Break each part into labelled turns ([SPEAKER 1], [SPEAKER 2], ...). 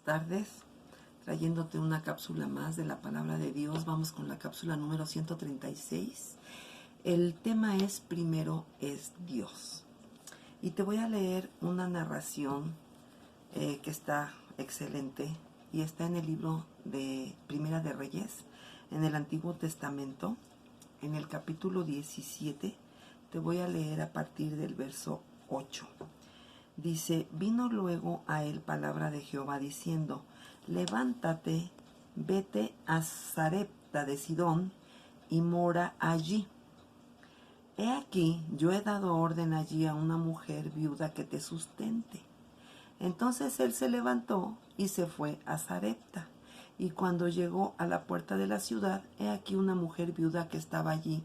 [SPEAKER 1] tardes, trayéndote una cápsula más de la palabra de Dios. Vamos con la cápsula número 136. El tema es Primero es Dios. Y te voy a leer una narración que está excelente y está en el libro de Primera de Reyes, en el Antiguo Testamento, en el capítulo 17. Te voy a leer a partir del verso 8. Dice: vino luego a él palabra de Jehová diciendo: levántate, vete a Sarepta de Sidón y mora allí. He aquí, yo he dado orden allí a una mujer viuda que te sustente. Entonces él se levantó y se fue a Sarepta. Y cuando llegó a la puerta de la ciudad, he aquí una mujer viuda que estaba allí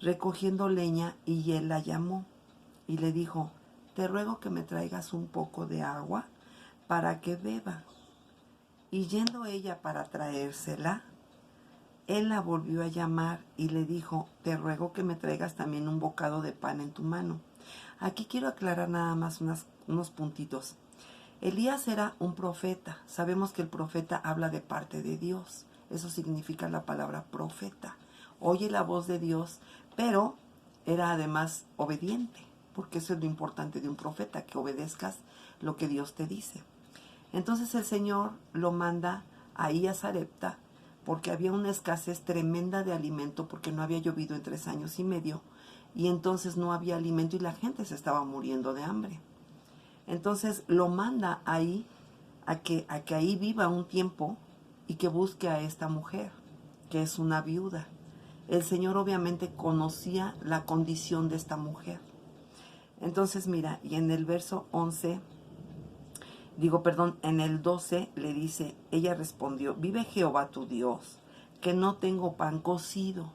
[SPEAKER 1] recogiendo leña, y él la llamó y le dijo: te ruego que me traigas un poco de agua para que beba. Y yendo ella para traérsela, él la volvió a llamar y le dijo: te ruego que me traigas también un bocado de pan en tu mano. Aquí quiero aclarar nada más unos puntitos. Elías era un profeta. Sabemos que el profeta habla de parte de Dios. Eso significa la palabra profeta. Oye la voz de Dios, pero era además obediente, porque eso es lo importante de un profeta, que obedezcas lo que Dios te dice. Entonces el Señor lo manda ahí a Sarepta, porque había una escasez tremenda de alimento, porque no había llovido en 3 años y medio, y entonces no había alimento y la gente se estaba muriendo de hambre. Entonces lo manda ahí a que ahí viva un tiempo y que busque a esta mujer, que es una viuda. El Señor obviamente conocía la condición de esta mujer. Entonces mira, y en el verso 11, en el 12 le dice: ella respondió: vive Jehová tu Dios, que no tengo pan cocido.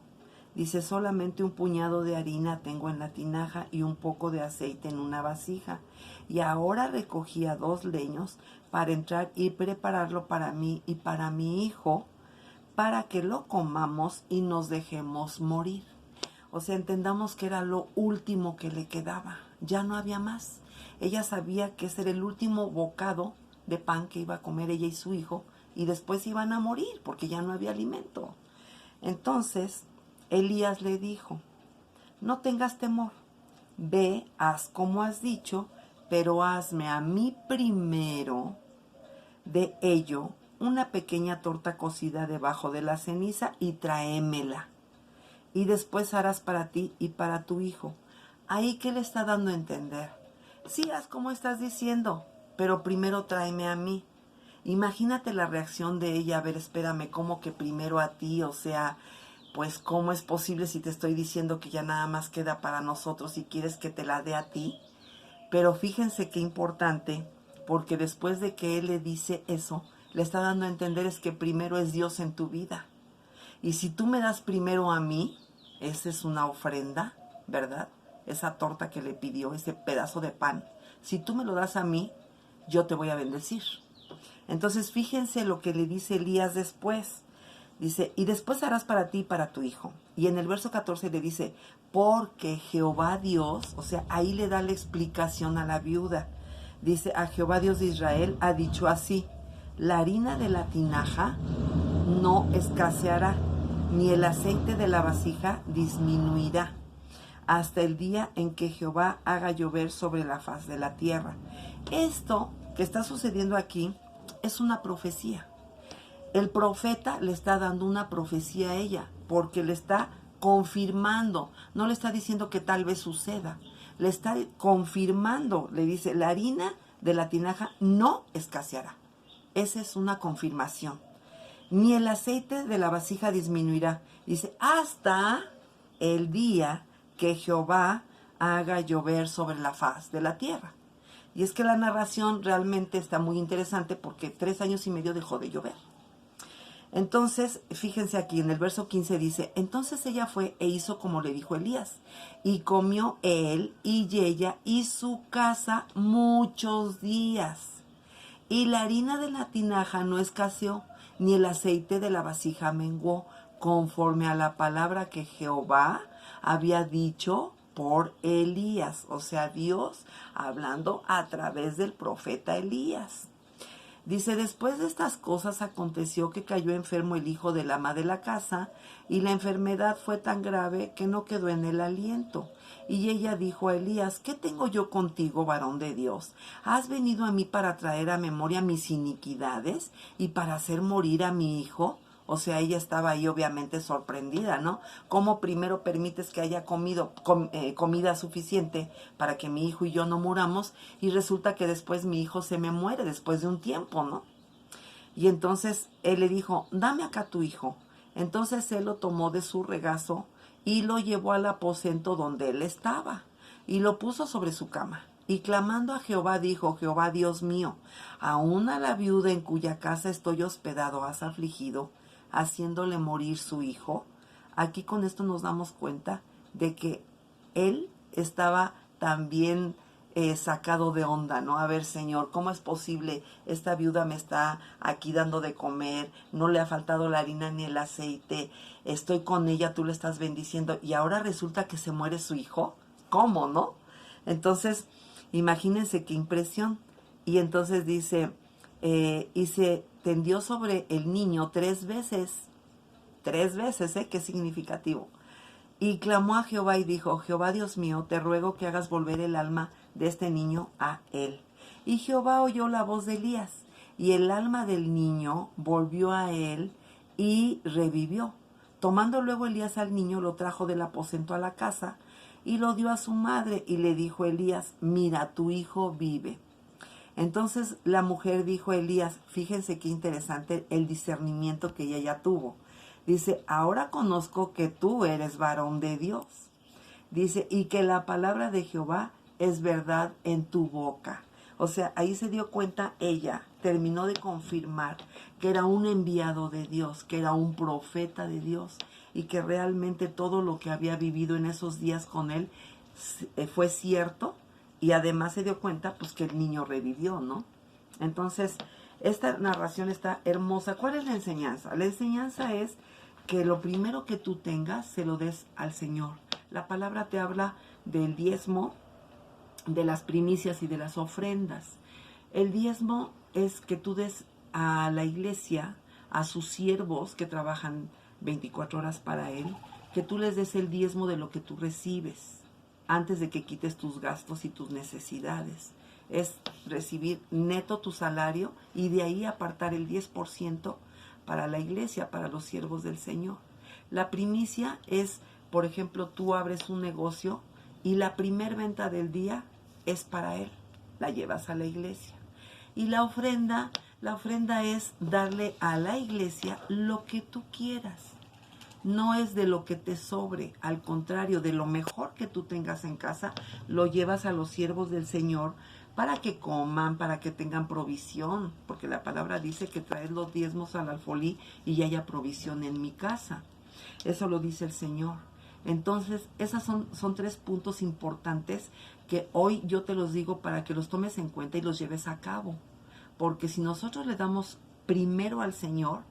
[SPEAKER 1] Dice: solamente un puñado de harina tengo en la tinaja y un poco de aceite en una vasija. Y ahora recogía 2 leños para entrar y prepararlo para mí y para mi hijo, para que lo comamos y nos dejemos morir. O sea, entendamos que era lo último que le quedaba. Ya no había más. Ella sabía que ese era el último bocado de pan que iba a comer ella y su hijo, y después iban a morir porque ya no había alimento. Entonces Elías le dijo: no tengas temor, ve, haz como has dicho, pero hazme a mí primero de ello una pequeña torta cocida debajo de la ceniza y tráemela. Y después harás para ti y para tu hijo. Ahí, ¿qué le está dando a entender? Sí, haz como estás diciendo, pero primero tráeme a mí. Imagínate la reacción de ella: a ver, espérame, ¿cómo que primero a ti? O sea, pues ¿cómo es posible si te estoy diciendo que ya nada más queda para nosotros y quieres que te la dé a ti? Pero fíjense qué importante, porque después de que él le dice eso, le está dando a entender es que primero es Dios en tu vida. Y si tú me das primero a mí, esa es una ofrenda, ¿verdad? Esa torta que le pidió, ese pedazo de pan, si tú me lo das a mí, yo te voy a bendecir. Entonces fíjense lo que le dice Elías después. Dice: y después harás para ti y para tu hijo. Y en el verso 14 le dice: porque Jehová Dios, o sea, ahí le da la explicación a la viuda. Dice: a Jehová Dios de Israel ha dicho así: la harina de la tinaja no escaseará, ni el aceite de la vasija disminuirá, hasta el día en que Jehová haga llover sobre la faz de la tierra. Esto que está sucediendo aquí es una profecía. El profeta le está dando una profecía a ella, porque le está confirmando. No le está diciendo que tal vez suceda, le está confirmando. Le dice: la harina de la tinaja no escaseará. Esa es una confirmación. Ni el aceite de la vasija disminuirá. Dice: hasta el día que Jehová haga llover sobre la faz de la tierra. Y es que la narración realmente está muy interesante, porque 3 años y medio dejó de llover. Entonces, fíjense aquí en el verso 15 dice: entonces ella fue e hizo como le dijo Elías, y comió él y ella y su casa muchos días. Y la harina de la tinaja no escaseó, ni el aceite de la vasija menguó, conforme a la palabra que Jehová había dicho por Elías. O sea, Dios hablando a través del profeta Elías. Dice, después de estas cosas aconteció que cayó enfermo el hijo del ama de la casa, y la enfermedad fue tan grave que no quedó en el aliento. Y ella dijo a Elías, ¿qué tengo yo contigo, varón de Dios? ¿Has venido a mí para traer a memoria mis iniquidades y para hacer morir a mi hijo? O sea, ella estaba ahí obviamente sorprendida, ¿no? ¿Cómo primero permites que haya comida suficiente para que mi hijo y yo no muramos? Y resulta que después mi hijo se me muere después de un tiempo, ¿no? Y entonces él le dijo, dame acá tu hijo. Entonces él lo tomó de su regazo y lo llevó al aposento donde él estaba y lo puso sobre su cama. Y clamando a Jehová dijo, Jehová Dios mío, aún a la viuda en cuya casa estoy hospedado has afligido, haciéndole morir su hijo. Aquí con esto nos damos cuenta de que él estaba también sacado de onda, ¿no? A ver, Señor, ¿cómo es posible? Esta viuda me está aquí dando de comer, no le ha faltado la harina ni el aceite, estoy con ella, tú le estás bendiciendo y ahora resulta que se muere su hijo. ¿Cómo, no? Entonces, imagínense qué impresión. Y entonces dice, y se tendió sobre el niño 3 veces. 3 veces, ¿eh? Qué significativo. Y clamó a Jehová y dijo, Jehová Dios mío, te ruego que hagas volver el alma de este niño a él. Y Jehová oyó la voz de Elías, y el alma del niño volvió a él y revivió. Tomando luego Elías al niño, lo trajo del aposento a la casa, y lo dio a su madre, y le dijo Elías, mira, tu hijo vive. Entonces la mujer dijo a Elías, fíjense qué interesante el discernimiento que ella ya tuvo. Dice, ahora conozco que tú eres varón de Dios. Dice, y que la palabra de Jehová es verdad en tu boca. O sea, ahí se dio cuenta ella, terminó de confirmar que era un enviado de Dios, que era un profeta de Dios y que realmente todo lo que había vivido en esos días con él fue cierto y además se dio cuenta pues que el niño revivió, ¿no? Entonces, esta narración está hermosa. ¿Cuál es la enseñanza? La enseñanza es que lo primero que tú tengas se lo des al Señor. La palabra te habla del diezmo, de las primicias y de las ofrendas. El diezmo es que tú des a la iglesia, a sus siervos que trabajan 24 horas para él, que tú les des el diezmo de lo que tú recibes, antes de que quites tus gastos y tus necesidades. Es recibir neto tu salario y de ahí apartar el 10% para la iglesia, para los siervos del Señor. La primicia es, por ejemplo, tú abres un negocio y la primer venta del día es para él, la llevas a la iglesia. Y la ofrenda es darle a la iglesia lo que tú quieras. No es de lo que te sobre, al contrario, de lo mejor que tú tengas en casa, lo llevas a los siervos del Señor para que coman, para que tengan provisión, porque la palabra dice que traed los diezmos al alfolí y haya provisión en mi casa. Eso lo dice el Señor. Entonces, esos son 3 puntos importantes que hoy yo te los digo para que los tomes en cuenta y los lleves a cabo. Porque si nosotros le damos primero al Señor,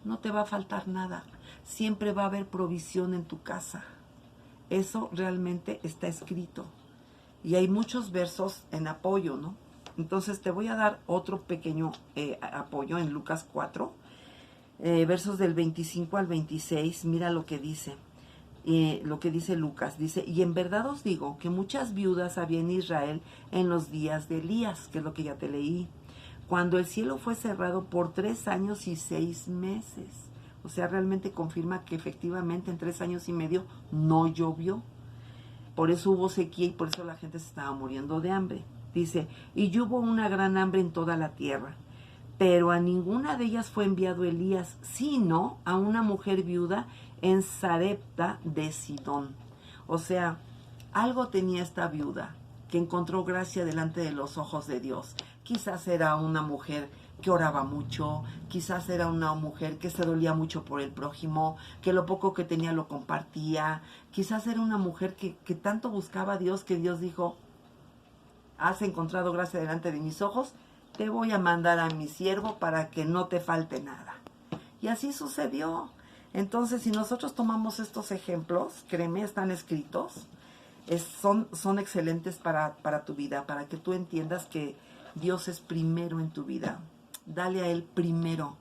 [SPEAKER 1] no te va a faltar nada. Siempre va a haber provisión en tu casa. Eso realmente está escrito. Y hay muchos versos en apoyo, ¿no? Entonces te voy a dar otro pequeño apoyo en Lucas 4, versos del 25 al 26. Mira lo que dice. Lo que dice Lucas, dice, y en verdad os digo que muchas viudas había en Israel en los días de Elías, que es lo que ya te leí, cuando el cielo fue cerrado por 3 años y 6 meses. O sea, realmente confirma que efectivamente en 3 años y medio no llovió. Por eso hubo sequía y por eso la gente se estaba muriendo de hambre. Dice, y hubo una gran hambre en toda la tierra. Pero a ninguna de ellas fue enviado Elías, sino a una mujer viuda en Sarepta de Sidón. O sea, algo tenía esta viuda que encontró gracia delante de los ojos de Dios. Quizás era una mujer que oraba mucho, quizás era una mujer que se dolía mucho por el prójimo, que lo poco que tenía lo compartía, quizás era una mujer que tanto buscaba a Dios que Dios dijo, has encontrado gracia delante de mis ojos, te voy a mandar a mi siervo para que no te falte nada. Y así sucedió. Entonces, si nosotros tomamos estos ejemplos, créeme, están escritos, son excelentes para tu vida, para que tú entiendas que Dios es primero en tu vida. Dale a Él primero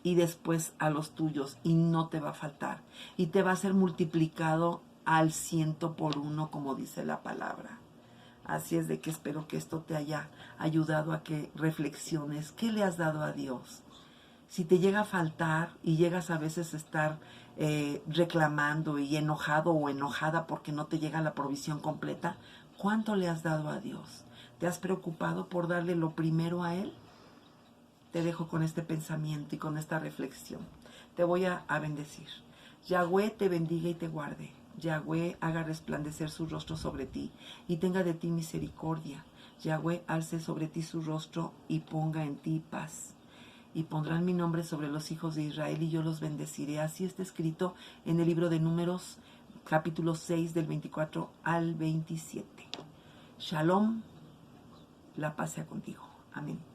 [SPEAKER 1] y después a los tuyos, y no te va a faltar. Y te va a ser multiplicado al 100 por 1, como dice la palabra. Así es de que espero que esto te haya ayudado a que reflexiones. ¿Qué le has dado a Dios? Si te llega a faltar y llegas a veces a estar reclamando y enojado o enojada porque no te llega la provisión completa, ¿cuánto le has dado a Dios? ¿Te has preocupado por darle lo primero a Él? Te dejo con este pensamiento y con esta reflexión. Te voy a bendecir. Yahweh te bendiga y te guarde. Yahweh haga resplandecer su rostro sobre ti y tenga de ti misericordia. Yahweh alce sobre ti su rostro y ponga en ti paz. Y pondrán mi nombre sobre los hijos de Israel y yo los bendeciré. Así está escrito en el libro de Números, capítulo 6, del 24 al 27. Shalom, la paz sea contigo. Amén.